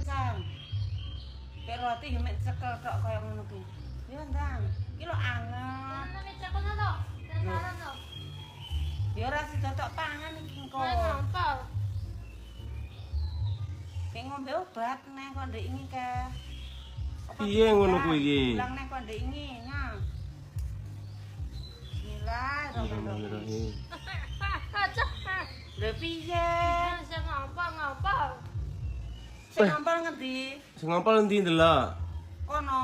Sang. Kayak roti yo mek cekel tok kaya ngono ki. Ya ndang. Iki lho anget. Nek cekel to. Dasaran to. Ya ora sida tok pangan iki kok. Ngompol. Kayak ngombe obat neh kok ndek iki ke. Piye ngono kuwi iki? Ulang neh kok ndek iki, nyang. Bismillahirrahmanirrahim. Aja. Lha piye? Sing ngompol. Sing ngompol ngendi? Sing ngompol endi ndelok? Kono.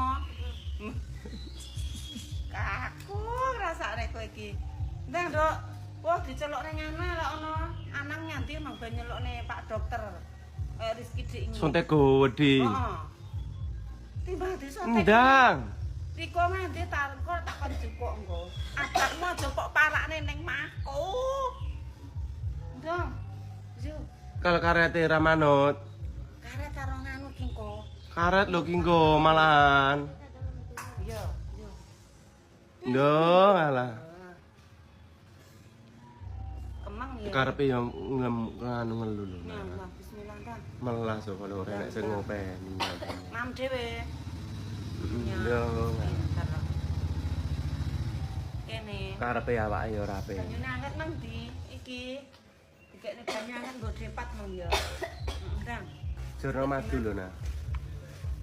Kaku rasane kowe iki. Ndang, Dok. Wah, diceluk ning ana lek ana anang nyanti nang ben nyelukne Pak Dokter. Rizky Dik iki. Sontek gede. Heeh. Timbang disontek. Ndang. Riko nganti tarkor tak kon jupuk engko. Adakmu aja kok parakne ning mahku. Ndang. Yo, Kalau karete ra manut. karet karo nganu ki engko. Karet lho ki nggo malahan. Yo, yo. Ndoh, alah. Kemang ya. Karepe yo nganu ngelu lho. Nah, bismillah Ndang. Melas kok lho ora nek sing ngopeni. Mam dhewe. Yo. Kene. Karepe awake yo rapi. Banyune anget nang ndi? Iki. Dikekne banyu anget nggo depat mong ya. Ndang. Jurno madu lho nah.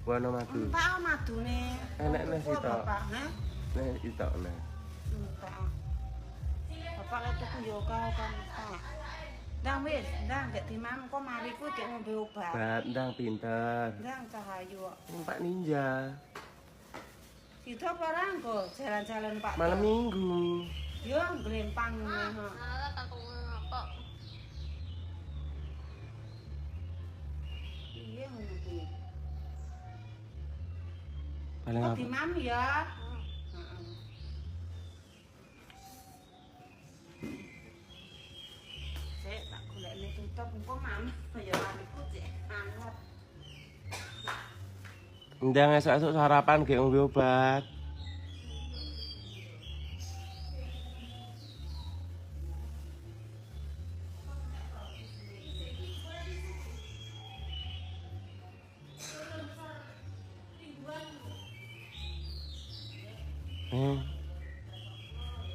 Wono madu. Entak madune. Enek neh sitok. Bapak, heh. Nek itok nek. Entak. Bapak lek tuku yo kau kan entak. Ndang wis, ndang gek dimam kok mari ku gek ngombe obat. Bat ndang pinter. Ndang cahayu kok. Pak Ninja. Sida barang kok jalan-jalan Pak. Malam Minggu. Yo glempang ngono. Ala takut ngompol. Iya ngono kuwi. Paling Kok apa? dimam ya? Sik tak golekne tutup engko mam ya mariku cek anget. Ndang esuk-esuk sarapan gek ngombe obat.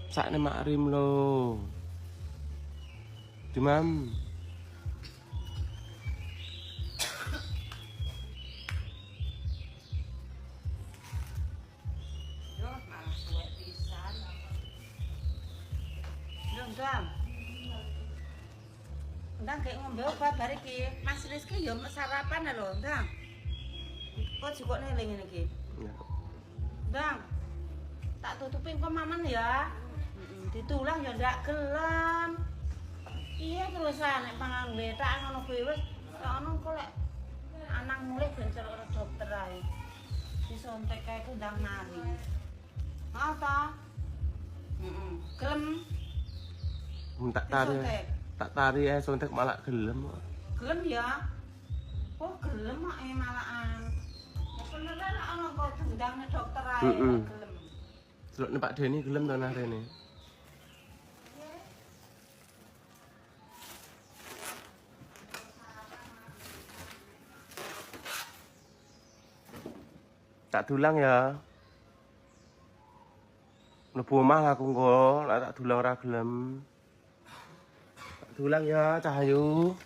Sakne makrim lo. Dimam. Yo malah suwek pisan. Yo ndang. Ndang kayak ngombe obat bar iki. Mas Rizky yo sarapan lho, ndang. Kok jukone ning ngene iki. Ndang. Tak tutupin kok maman ya. Ditulang ya ndak gelem. Iya terusan nek pangan betak ngono kuwi wis ono kok lek anak mulih ben celuk dokter ae. Disontek kae ku ndang mari. Mau ta? Gelem Tak tari. Tak tari sontek malah gelem. gelem ya. Oh gelem kok malahan. Beneran ono kok diundangne dokter ae gelem. Celuk Pak Deni gelem to nah rene. Tak dulang ya. Mlebu omah lah aku engko, lek tak dulang ora gelem. Tak dulang ya, Cahayu.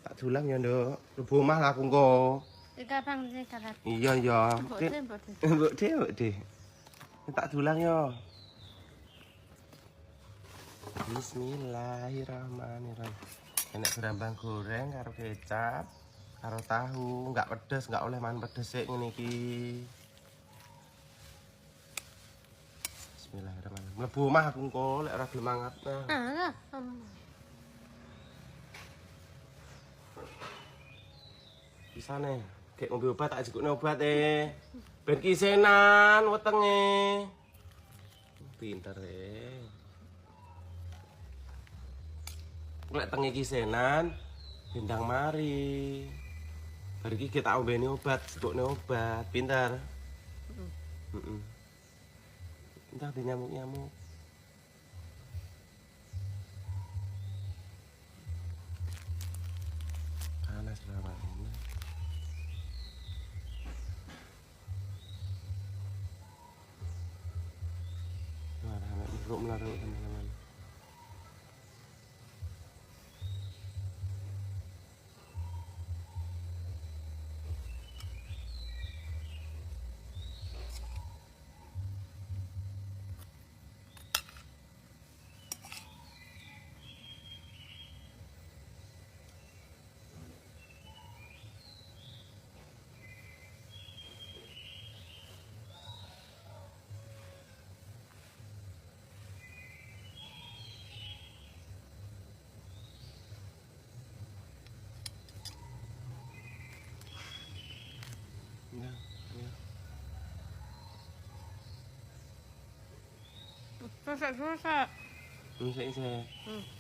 Tak dulang ya, Nduk. Mlebu omah lah aku engko. Dikabang dikarat. Iya, iya. Mbok de, mbok de. Mbok De, Mbok De. Tak dulang ya. Bismillahirrahmanirrahim. Enek gerambang goreng karo kecap. Karo tahu, enggak pedes, enggak oleh mangan pedes sik ngene iki. Bismillahirrahmanirrahim. Mlebu omah aku engko lek ora gelem mangat. Ala. Bisane, gek ngombe obat tak jukukne obat ben kisenan wetenge. Pinter Lek tenge kisenan bintang mari. Bar iki kita ombeni obat, jukukne obat, pinter. Heeh. Entah di nyamuk-nyamuk. Panas Gas lawak ini. Marah buruk melarang teman-teman. Ya, ya. Susah. Ini saya. Hmm.